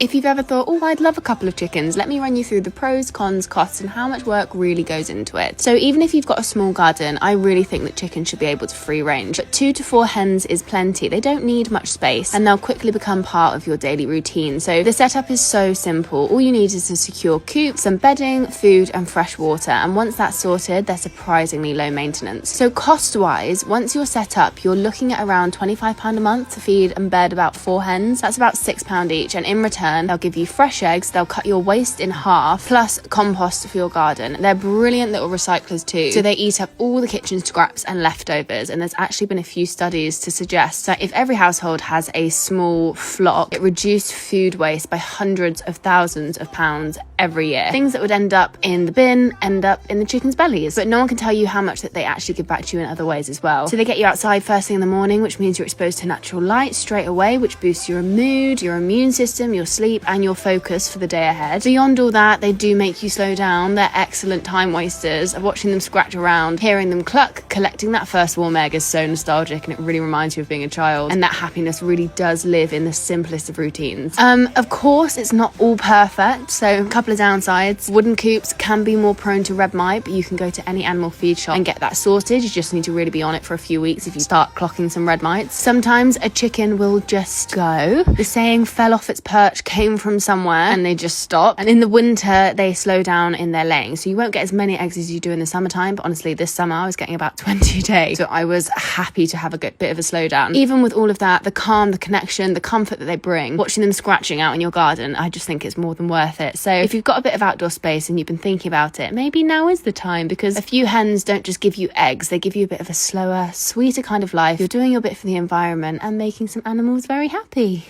If you've ever thought, oh, I'd love a couple of chickens, let me run you through the pros, cons, costs, and how much work really goes into it. So even if you've got a small garden, I really think that chickens should be able to free range. But 2 to 4 hens is plenty. They don't need much space and they'll quickly become part of your daily routine. So the setup is so simple. All you need is a secure coop, some bedding, food, and fresh water. And once that's sorted, they're surprisingly low maintenance. So cost-wise, once you're set up, you're looking at around £25 a month to feed and bed about 4 hens. That's about £6 each. And in return, they'll give you fresh eggs, they'll cut your waste in half, plus compost for your garden. They're brilliant little recyclers too. So they eat up all the kitchen scraps and leftovers. And there's actually been a few studies to suggest that if every household has a small flock, it reduced food waste by hundreds of thousands of pounds every year. Things that would end up in the bin end up in the chickens' bellies. But no one can tell you how much that they actually give back to you in other ways as well. So they get you outside first thing in the morning, which means you're exposed to natural light straight away, which boosts your mood, your immune system, your sleep, and your focus for the day ahead. Beyond all that, they do make you slow down. They're excellent time wasters. Watching them scratch around, hearing them cluck, collecting that first warm egg is so nostalgic, and it really reminds you of being a child. And that happiness really does live in the simplest of routines. Of course, it's not all perfect. So a couple of downsides. Wooden coops can be more prone to red mite, but you can go to any animal feed shop and get that sorted. You just need to really be on it for a few weeks if you start clocking some red mites. Sometimes a chicken will just go. The saying fell off its perch came from somewhere and they just stop. And in the winter, they slow down in their laying. So you won't get as many eggs as you do in the summertime. But honestly, this summer I was getting about 20 a day. So I was happy to have a good bit of a slowdown. Even with all of that, the calm, the connection, the comfort that they bring, watching them scratching out in your garden, I just think it's more than worth it. So if you've got a bit of outdoor space and you've been thinking about it, maybe now is the time, because a few hens don't just give you eggs. They give you a bit of a slower, sweeter kind of life. You're doing your bit for the environment and making some animals very happy.